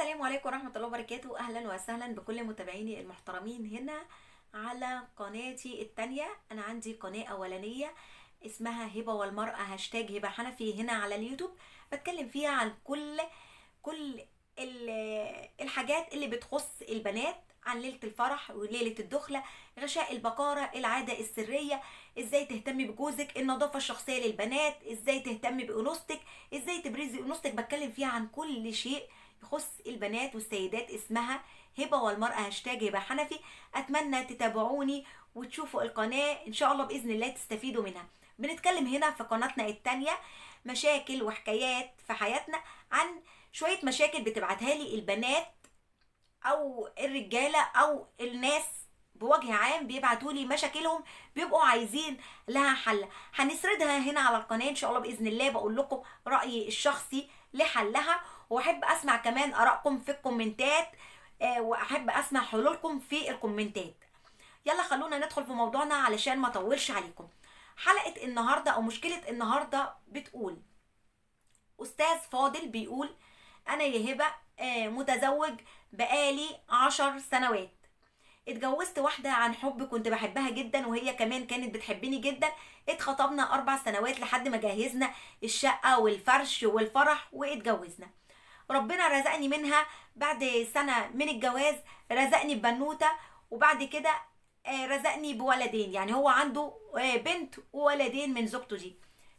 السلام عليكم ورحمة الله وبركاته. أهلا وسهلا بكل متابعيني المحترمين هنا على قناتي التانية. أنا عندي قناة أولانية اسمها هبة والمرأة هاشتاج هبة حنفي هنا على اليوتيوب. بتكلم فيها عن كل الحاجات اللي بتخص البنات، عن ليلة الفرح وليلة الدخلة، غشاء البقارة، العادة السرية، ازاي تهتمي بجوزك، النظافة الشخصية للبنات، ازاي تهتمي بأنوثتك، ازاي تبرزي أنوثتك. بتكلم فيها عن كل شيء يخص البنات والسيدات. اسمها هبة والمرأة هاشتاج هبة حنفي. اتمنى تتابعوني وتشوفوا القناة ان شاء الله بإذن الله تستفيدوا منها. بنتكلم هنا في قناتنا التانية مشاكل وحكايات في حياتنا، عن شوية مشاكل بتبعتها لي البنات او الرجالة او الناس بوجه عام، بيبعتوا لي مشاكلهم، بيبقوا عايزين لها حل. هنسردها هنا على القناة ان شاء الله بإذن الله. بقول لكم رأيي الشخصي لحلها، واحب اسمع كمان ارائكم في الكومنتات، واحب اسمع حلولكم في الكومنتات. يلا خلونا ندخل في موضوعنا علشان ما اطولش عليكم. حلقة النهاردة او مشكلة النهاردة بتقول: استاذ فاضل بيقول: انا يا هبة متزوج بقالي 10 سنوات. اتجوزت واحدة عن حب، كنت بحبها جدا وهي كمان كانت بتحبني جدا. اتخطبنا 4 سنوات لحد ما جهزنا الشقة والفرش والفرح واتجوزنا. ربنا رزقني منها بعد سنة من الجواز، رزقني ببنوتة، وبعد كده رزقني بولدين. يعني هو عنده بنت وولدين من زوجته دي.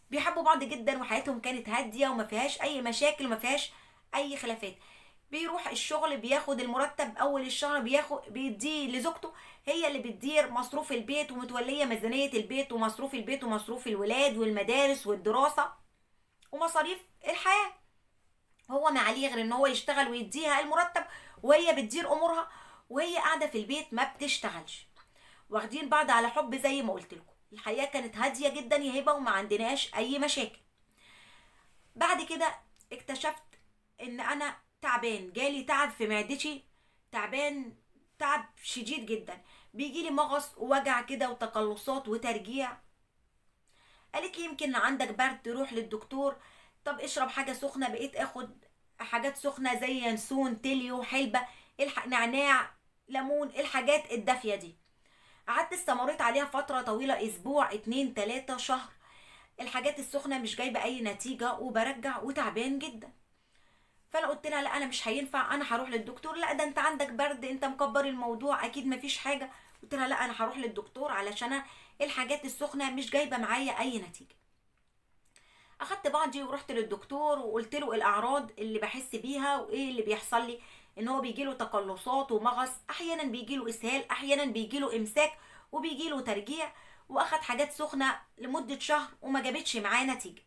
بيحبوا بعض جدا وحياتهم كانت هادية وما فيهاش أي مشاكل وما فيهاش أي خلافات. بيروح الشغل، بياخد المرتب أول الشهر بيديه لزوجته، هي اللي بتدير مصروف البيت ومتولية ميزانية البيت ومصروف البيت ومصروف الولاد والمدارس والدراسة ومصاريف الحياة. هو ما عليه غير ان هو يشتغل ويديها المرتب، وهي بتدير امورها، وهي قاعده في البيت ما بتشتغلش. واخدين بعض على حب زي ما قلت لكم. الحياه كانت هاديه جدا يا هبه وما عندناش اي مشاكل. بعد كده اكتشفت ان انا تعبان، جالي تعب في معدتي، تعبان تعب شديد جدا، بيجيلي مغص ووجع كده وتقلصات وترجيع. قالت لي يمكن عندك برد، روح للدكتور. طب اشرب حاجه سخنه، بقيت اخد حاجات سخنه زي ينسون، تليو، حلبه، نعناع، ليمون، الحاجات الدافيه دي. قعدت استمريت عليها فتره طويله، اسبوع، 2 3 شهر. الحاجات السخنه مش جايبه اي نتيجه وبرجع وتعبان جدا. فانا قلت لها لا، انا مش هينفع، انا هروح للدكتور. لا، ده انت عندك برد، انت مكبر الموضوع، اكيد مفيش حاجه. قلت لها لا، انا هروح للدكتور علشان الحاجات السخنه مش جايبه معايا اي نتيجه. اخدت بعضي ورحت للدكتور وقلت له الاعراض اللي بحس بيها وايه اللي بيحصل لي. ان هو بيجيله تقلصات ومغص، احيانا بيجيله اسهال، احيانا بيجيله امساك وبيجيله ترجيع. واخد حاجات سخنه لمده شهر وما جابتش معاه نتيجه.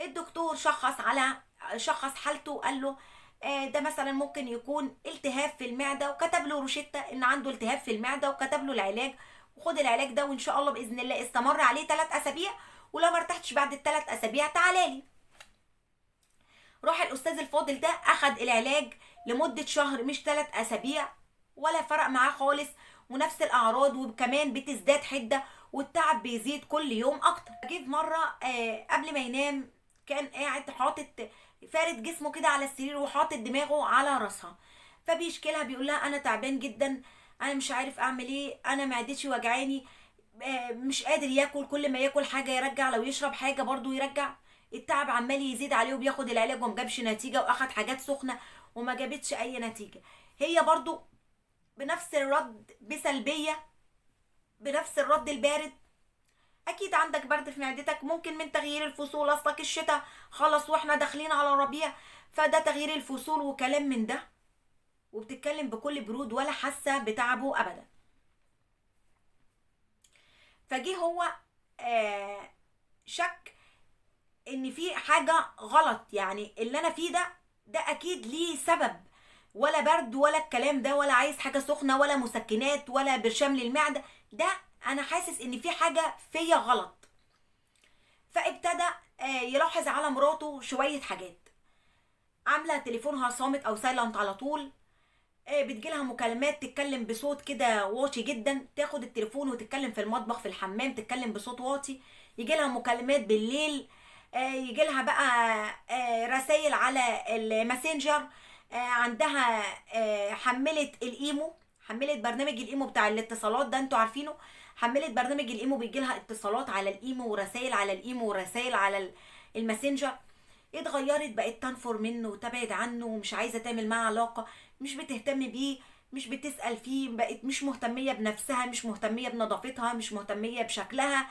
الدكتور شخص حالته، قال له ده مثلا ممكن يكون التهاب في المعده، وكتب له روشته ان عنده التهاب في المعده، وكتب له العلاج. وخد العلاج ده وان شاء الله باذن الله استمر عليه 3 اسابيع، ولو ما ارتحتش بعد ال3 اسابيع تعالى لي. راح الاستاذ الفاضل ده اخد العلاج لمده شهر مش 3 اسابيع، ولا فرق معاه خالص، ونفس الاعراض وكمان بتزداد حده، والتعب بيزيد كل يوم اكتر. جه في مره قبل ما ينام كان قاعد حاطط فارد جسمه كده على السرير وحاطط دماغه على راسها. فبيشكي لها بيقول لها انا تعبان جدا، انا مش عارف اعمل ايه، انا معدتي وجعاني، مش قادر ياكل، كل ما ياكل حاجه يرجع، لو يشرب حاجه برضو يرجع. التعب عمال يزيد عليه وبياخد العلاج وما جابش نتيجه، واخد حاجات سخنه وما جابتش اي نتيجه. هي برضو بنفس الرد بسلبيه، بنفس الرد البارد. اكيد عندك برد في معدتك، ممكن من تغيير الفصول، اصلك الشتاء خلص واحنا داخلين على الربيع، فده تغيير الفصول وكلام من ده. وبتتكلم بكل برود ولا حاسه بتعبه ابدا. فجه هو شك ان في حاجه غلط، يعني اللي انا فيه ده اكيد ليه سبب. ولا برد ولا الكلام ده، ولا عايز حاجه سخنه ولا مسكنات ولا برشام للمعده. ده انا حاسس ان في حاجه فيا غلط. فابتدى يلاحظ على مراته شويه حاجات. عامله تليفونها صامت او سايلنت على طول، بتجيلها مكالمات تتكلم بصوت كده واطي جدا، تاخد التليفون وتتكلم في المطبخ في الحمام تتكلم بصوت واطي. يجيلها مكالمات بالليل، يجيلها بقى رسائل على الماسنجر، عندها حملت الايمو، حملت برنامج الايمو بتاع الاتصالات ده، انتوا عارفينه. حملت برنامج الايمو، بيجي لها اتصالات على الايمو ورسائل على الايمو ورسائل على الماسنجر. اتغيرت، بقت تنفر منه وتبعد عنه ومش عايزه تعمل معاه علاقه، مش بتهتم بيه، مش بتسأل فيه، بقت مش مهتميه بنفسها، مش مهتميه بنظافتها، مش مهتميه بشكلها.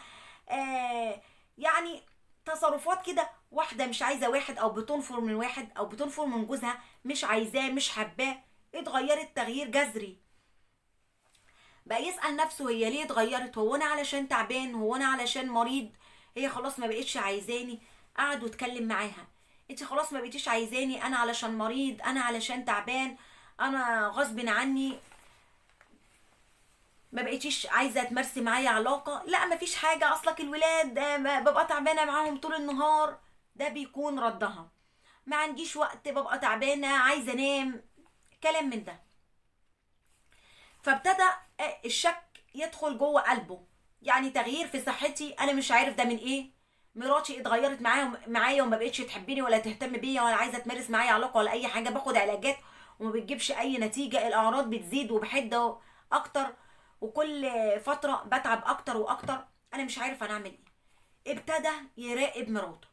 آه يعني تصرفات كده، واحده مش عايزه واحد، او بتنفر من واحد، او بتنفر من جوزها، مش عايزاه، مش حباه. اتغيرت تغيير جذري. بقى يسأل نفسه هي ليه اتغيرت؟ هو انا علشان تعبان؟ هو انا علشان مريض؟ هي خلاص ما بقتش عايزاني. قعد واتكلم معاها، انت خلاص ما بقيتيش عايزاني، انا علشان مريض، انا علشان تعبان، انا غصب عني ما بقيتيش عايزه تمارسي معايا علاقه. لا مفيش حاجه، اصلك الولاد ببقى تعبانه معاهم طول النهار. ده بيكون ردها. ما عنديش وقت، ببقى تعبانه، عايزه انام، كلام من ده. فابتدى الشك يدخل جوه قلبه. يعني تغيير في صحتي، انا مش عارف ده من ايه. مراتي اتغيرت معايا وما بقتش تحبني ولا تهتم بيا ولا عايزه تمارس معايا علاقه ولا اي حاجه. باخد علاجات وما بتجيبش اي نتيجه، الاعراض بتزيد وبحده اكتر، وكل فتره بتعب اكتر واكتر. انا مش عارف انا اعمل ايه. ابتدى يراقب مراته.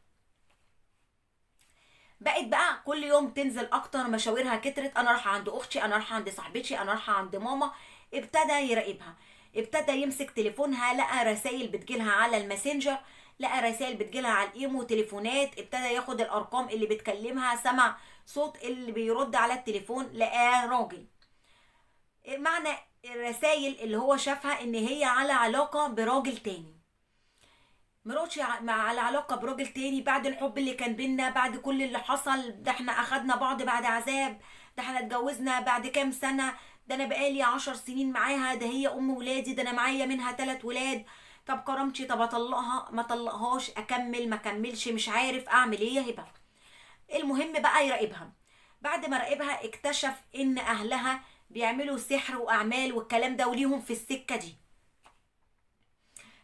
بقت بقى كل يوم تنزل اكتر، مشاويرها كترت، انا رايحه عند اختي، انا رايحه عند صاحبتي، انا رايحه عند ماما. ابتدى يراقبها. ابتدى يمسك تليفونها، لقى رسائل بتجيلها على الماسنجر، لقى رسائل بتجيلها على الايمو، تليفونات. ابتدى ياخد الارقام اللي بتكلمها، سمع صوت اللي بيرد على التليفون، لقاه راجل. معنى الرسائل اللي هو شافها ان هي على علاقه براجل تاني. مراتي على علاقة براجل تاني بعد الحب اللي كان بينا، بعد كل اللي حصل ده. احنا اخدنا بعض بعد عذاب، ده احنا اتجوزنا بعد كام سنة، ده انا بقالي 10 سنين معاها، ده هي ام ولادي، ده انا معايا منها 3 ولاد. طب كرامتي، طب اطلقها ما اطلقهاش، اكمل ما اكملش، مش عارف اعمل ايه يا هبة. المهم بقى يراقبها. بعد ما راقبها اكتشف ان اهلها بيعملوا سحر واعمال والكلام ده، وليهم في السكة دي.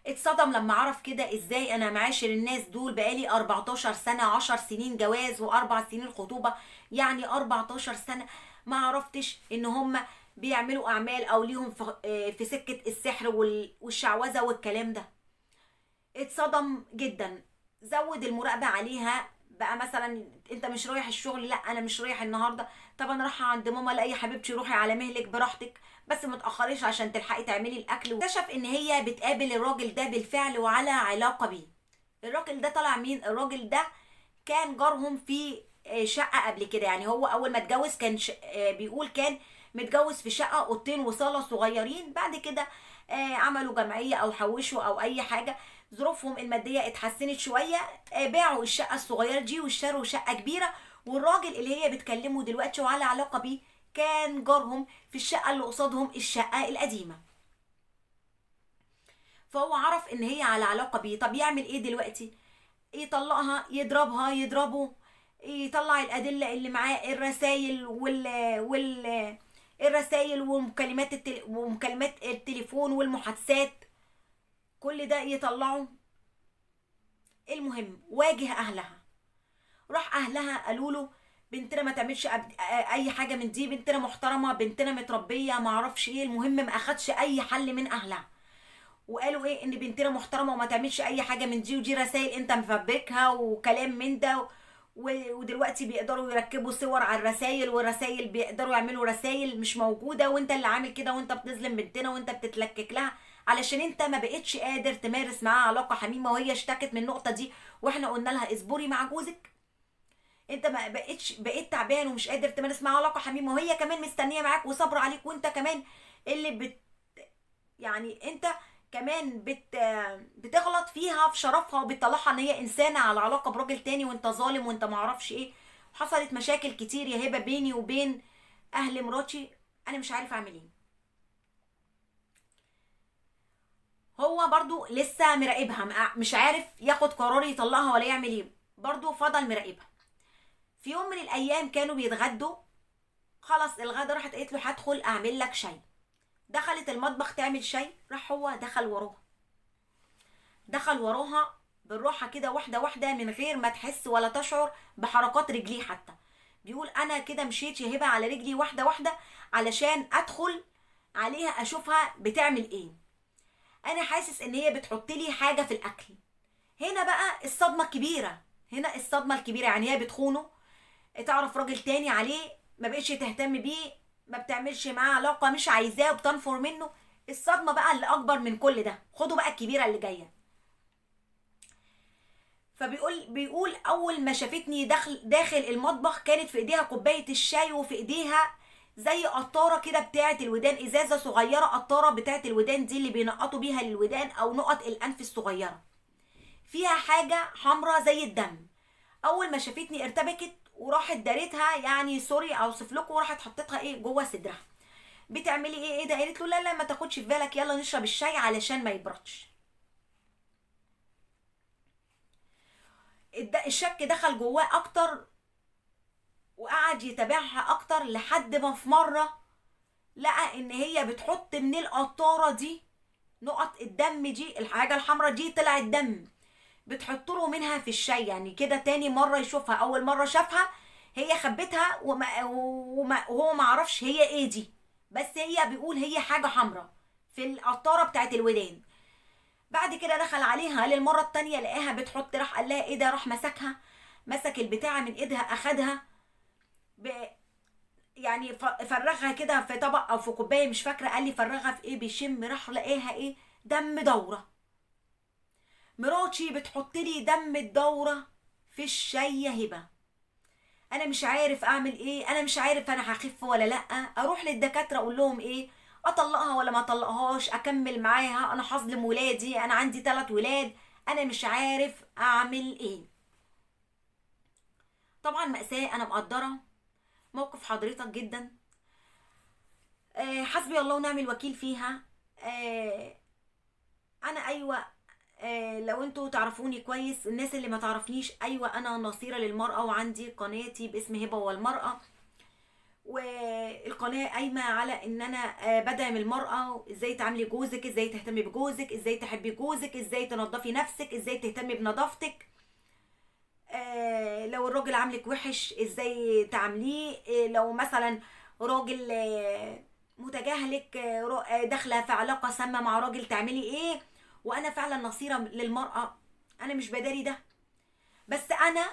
اتصدم لما عرف كده، ازاي انا معاشر الناس دول بقالي 14 سنة، 10 سنين جواز و4 سنين خطوبة، يعني 14 سنة ما عرفتش ان هم بيعملوا اعمال او ليهم في سكة السحر والشعوذة والكلام ده. اتصدم جدا. زود المراقبة عليها بقى. مثلا انت مش رايح الشغل؟ لا انا مش رايح النهارده. طب انا رايحه عند ماما. لا يا حبيبتي روحي على مهلك براحتك، بس ما تاخريش عشان تلحقي تعملي الاكل. واكتشف ان هي بتقابل الراجل ده بالفعل وعلى علاقه بيه. الراجل ده طلع مين؟ الراجل ده كان جارهم في شقه قبل كده. يعني هو اول ما اتجوز كان بيقول كان متجوز في شقه اوضتين وصاله صغيرين. بعد كده عملوا جمعيه او حوشوا او اي حاجه، ظروفهم الماديه اتحسنت شويه، باعوا الشقه الصغيره دي واشتروا شقه كبيره. والراجل اللي هي بتكلمه دلوقتي وعلى علاقه بيه كان جارهم في الشقه اللي قصادهم، الشقه القديمه. فهو عرف ان هي على علاقه بيه. طب يعمل ايه دلوقتي؟ يطلقها، يضربها، يضربه، يطلع الادله اللي معاه، الرسائل الرسائل ومكالمات التليفون والمحادثات، كل ده يطلعه. المهم واجه اهلها. راح اهلها قالوا له بنتنا ما تعملش اي حاجه من دي، بنتنا محترمه، بنتنا متربيه، ما اعرفش ايه. المهم ما اخدش اي حل من اهلها، وقالوا ايه؟ ان بنتنا محترمه وما تعملش اي حاجه من دي، ودي رسائل انت مفبركها وكلام من ده. ودلوقتي بيقدروا يركبوا صور على الرسائل، والرسائل بيقدروا يعملوا رسائل مش موجوده، وانت اللي عامل كده، وانت بتظلم بنتنا، وانت بتتلكك لها علشان انت ما بقتش قادر تمارس معاها علاقه حميمه. وهي اشتكت من النقطه دي، واحنا قلنا لها اصبري مع جوزك. انت ما بقيت تعبان ومش قادر تمارس معاها علاقه حميمه، وهي كمان مستنيه معاك وصابره عليك، وانت كمان اللي يعني انت كمان بتغلط فيها في شرفها وبتطلعها ان هي انسانه على علاقه براجل تاني، وانت ظالم وانت معرفش ايه. حصلت مشاكل كتير يا هبه بيني وبين اهل مراتي. انا مش عارف اعمل ايه. هو برضو لسه مراقبها، مش عارف ياخد قرار يطلقها ولا يعمل ايه. برضو فضل مراقبها. في يوم من الايام كانوا بيتغدوا، خلص الغدا، راحت قالت له هدخل اعمل لك شاي. دخلت المطبخ تعمل شاي، راح هو دخل وراها. دخل وراها بالراحه كده، واحده واحده، من غير ما تحس ولا تشعر بحركات رجليه حتى. بيقول انا كده مشيت يا هبه على رجلي واحده واحده علشان ادخل عليها اشوفها بتعمل ايه. انا حاسس ان هي بتحط لي حاجه في الاكل. هنا بقى الصدمه الكبيره، هنا الصدمه الكبيره، يعني هي بتخونه، تعرف راجل تاني عليه، ما بقتش تهتم بيه، ما بتعملش معاه علاقه، مش عايزاه وبتنفر منه. الصدمه بقى اللي اكبر من كل ده، خدوا بقى الكبيره اللي جايه. بيقول اول ما شافتني داخل المطبخ كانت في ايديها كوبايه الشاي، وفي ايديها زي قطاره كده بتاعه الودان، ازازه صغيره قطاره بتاعه الودان دي اللي بينقطوا بيها الودان او نقط الانف الصغيره، فيها حاجه حمراء زي الدم. اول ما شافتني ارتبكت وراحت دارتها، يعني سوري اوصف لكم، وراحت حطيتها ايه جوه صدرها. بتعملي ايه ده؟ قالت له لا لا ما تاخدش في بالك، يلا نشرب الشاي علشان ما يبردش. الشك دخل جواه اكتر، وقعد يتابعها اكتر لحد ما في مره لقى ان هي بتحط من القطاره دي نقط الدم دي، الحاجه الحمراء دي طلعت دم، بتحط له منها في الشاي. يعني كده تاني مره يشوفها، اول مره شافها هي خبتها وهو ما عرفش هي ايه دي، بس هي بيقول هي حاجه حمراء في القطاره بتاعت الودان. بعد كده دخل عليها للمره التانيه لقاها بتحط، راح قال لها ايه ده، راح مسكها، مسك البتاعه من ايدها اخدها يعني فرغها كده في طبق او في كوبايه مش فاكره، قال لي فرغها في ايه، بيشم، راح لقاها ايه، دم دوره. مراتي بتحط لي دم الدوره في الشاي يا هبه. انا مش عارف اعمل ايه، انا مش عارف انا هخف ولا لا، اروح للدكاتره اقول لهم ايه، اطلقها ولا ما اطلقهاش، اكمل معاها، انا هظلم ولادي، انا عندي 3 ولاد، انا مش عارف اعمل ايه. طبعا مأساة، انا مقدره موقف حضرتك جدا. حسبي الله ونعم الوكيل فيها. آه انا ايوه، لو انتوا تعرفوني كويس، الناس اللي ما تعرفنيش، ايوه انا نصيرة للمرأة، وعندي قناتي باسم هبة والمرأة، والقناة قايمة على ان انا بدعم المرأة، ازاي تعاملي جوزك، ازاي تهتمي بجوزك، ازاي تحبي جوزك، ازاي تنظفي نفسك، ازاي تهتمي بنظافتك، لو الراجل عاملك وحش ازاي تعامليه، لو مثلا راجل متجاهلك، داخله في علاقه سامه مع راجل، تعملي ايه. وانا فعلا نصيره للمراه، انا مش بداري ده، بس انا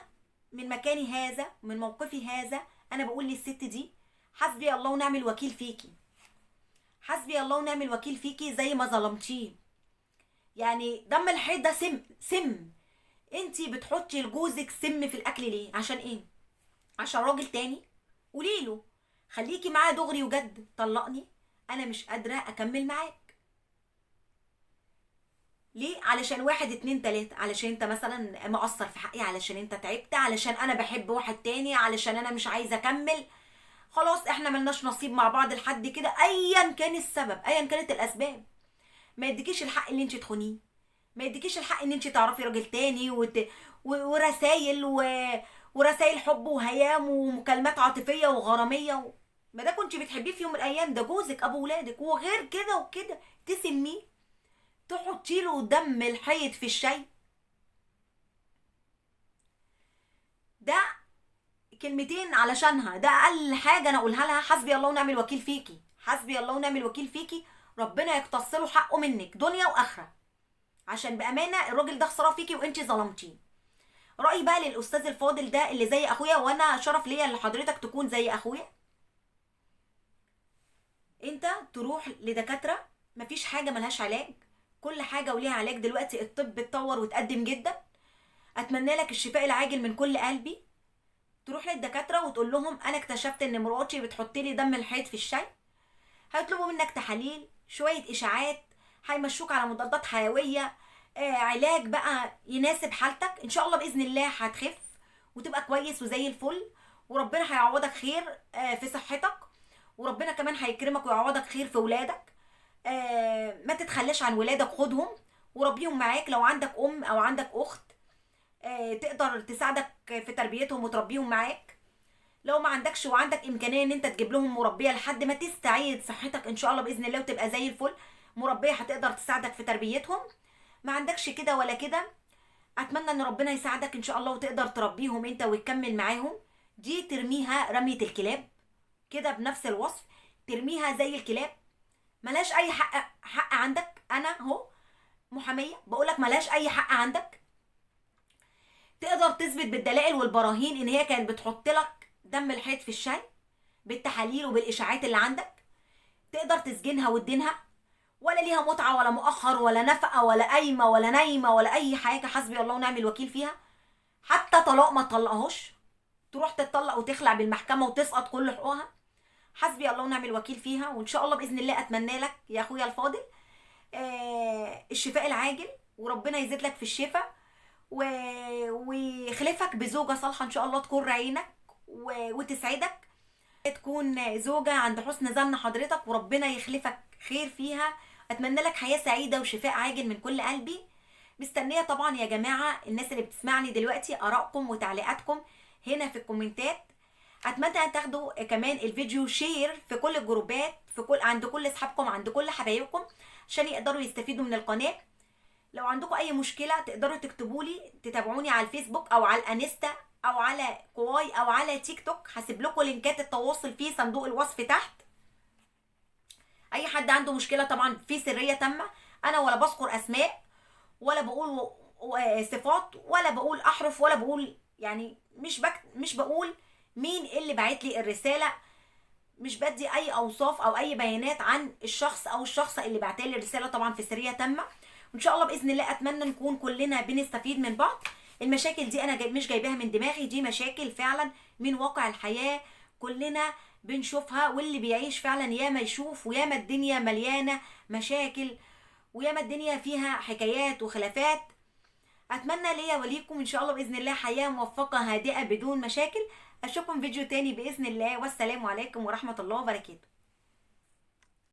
من مكاني هذا، من موقفي هذا، انا بقول للست دي حسبي الله ونعم الوكيل فيكي، حسبي الله ونعم الوكيل فيكي، زي ما ظلمتيه. يعني دم الحيط ده سم سم، انتي بتحطي لجوزك سم في الاكل ليه؟ عشان ايه؟ عشان راجل تاني؟ قوليله خليكي معاه دغري وجد، طلقني، انا مش قادره اكمل معاك. ليه؟ علشان 1 2 3، علشان انت مثلا مقصر في حقي، علشان انت تعبت، علشان انا بحب واحد تاني، علشان انا مش عايزه اكمل، خلاص احنا ملناش نصيب مع بعض لحد كده، ايا كان السبب، ايا كانت الاسباب. ما يديكيش الحق ان انت تخونيه، ما يديكيش الحق ان انت تعرفي راجل تاني ورسايل ورسايل حب وهيام ومكالمات عاطفيه وغراميه ما ده كنت بتحبيه في يوم من الايام، ده جوزك ابو ولادك، وغير كده وكده تسميه، تحطي له دم الحيط في الشاي. ده كلمتين علشانها، ده اقل حاجه انا اقولها لها، حسبي الله ونعم الوكيل فيكي، حسبي الله ونعم الوكيل فيكي، ربنا يقتص له حقه منك دنيا واخره، عشان بامانه الراجل ده خساره فيكي وانت ظلمتيه. رايي بقى للاستاذ الفاضل ده اللي زي اخويا، وانا شرف ليا ان حضرتك تكون زي اخويا، انت تروح لدكاتره، مفيش حاجه ملهاش علاج، كل حاجه وليها علاج، دلوقتي الطب اتطور وتقدم جدا، اتمنى لك الشفاء العاجل من كل قلبي. تروح للدكاتره وتقول لهم انا اكتشفت ان مراتي بتحط لي دم الحيض في الشاي، هيطلبوا منك تحاليل، شويه اشاعات، هيمشوك على مضادات حيويه، علاج بقى يناسب حالتك، ان شاء الله باذن الله هتخف وتبقى كويس وزي الفل، وربنا هيعوضك خير في صحتك، وربنا كمان هيكرمك ويعوضك خير في ولادك. ما تتخلاش عن ولادك، خدهم وربيهم معاك، لو عندك ام او عندك اخت تقدر تساعدك في تربيتهم وتربيهم معاك، لو ما عندكش وعندك امكانيه ان انت تجيب لهم مربيه لحد ما تستعيد صحتك ان شاء الله باذن الله وتبقى زي الفل، مربيه هتقدر تساعدك في تربيتهم. ما عندكش كده ولا كده، اتمنى ان ربنا يساعدك ان شاء الله وتقدر تربيهم انت وتكمل معاهم، دي ترميها رمية الكلاب كده بنفس الوصف، ترميها زي الكلاب، ملهاش اي حق عندك. انا اهو محاميه بقولك ملهاش اي حق عندك. تقدر تثبت بالدلائل والبراهين ان هي كانت بتحط لك دم الحيض في الشاي بالتحاليل وبالاشاعات اللي عندك. تقدر تسجنها وتدينها، ولا ليها متعه ولا مؤخر ولا نفقه ولا قايمه ولا نايمه ولا اي حاجه، حسبي الله ونعم الوكيل فيها. حتى طلاق ما تطلقهاش، تروح تتطلق وتخلع بالمحكمه وتسقط كل حقوقها، حسبي الله ونعم الوكيل فيها. وان شاء الله باذن الله اتمنى لك يا اخويا الفاضل الشفاء العاجل، وربنا يزيد لك في الشفاء ويخلفك بزوجه صالحه ان شاء الله تكون عينك وتسعدك، تكون زوجه عند حسن ظن حضرتك، وربنا يخلفك خير فيها. اتمنى لك حياه سعيده وشفاء عاجل من كل قلبي. مستنيه طبعا يا جماعه الناس اللي بتسمعني دلوقتي ارائكم وتعليقاتكم هنا في الكومنتات. اتمنى ان تاخدوا كمان الفيديو شير في كل الجروبات، في كل عند كل اصحابكم، عند كل حبايبكم، عشان يقدروا يستفيدوا من القناه. لو عندكم اي مشكله تقدروا تكتبوا لي، تتابعوني على الفيسبوك او على الانستا او على كواي او على تيك توك، هسيب لكم لينكات التواصل في صندوق الوصف تحت. اي حد عنده مشكله طبعا في سريه تامه، انا ولا بذكر اسماء ولا بقول صفات ولا بقول احرف ولا بقول يعني مش بقول مين اللي باعت لي الرساله، مش بدي اي اوصاف او اي بيانات عن الشخص او الشخصه اللي بعتلي الرساله، طبعا في سريه تامه. وان شاء الله باذن الله اتمنى نكون كلنا بنستفيد من بعض. المشاكل دي انا مش جايباها من دماغي، دي مشاكل فعلا من واقع الحياه، كلنا بنشوفها، واللي بيعيش فعلا ياما يشوف، وياما الدنيا مليانه مشاكل، وياما الدنيا فيها حكايات وخلافات. اتمنى ليا وليكم ان شاء الله باذن الله حياه موفقه هادئه بدون مشاكل. اشوفكم فيديو تاني باذن الله، والسلام عليكم ورحمه الله وبركاته.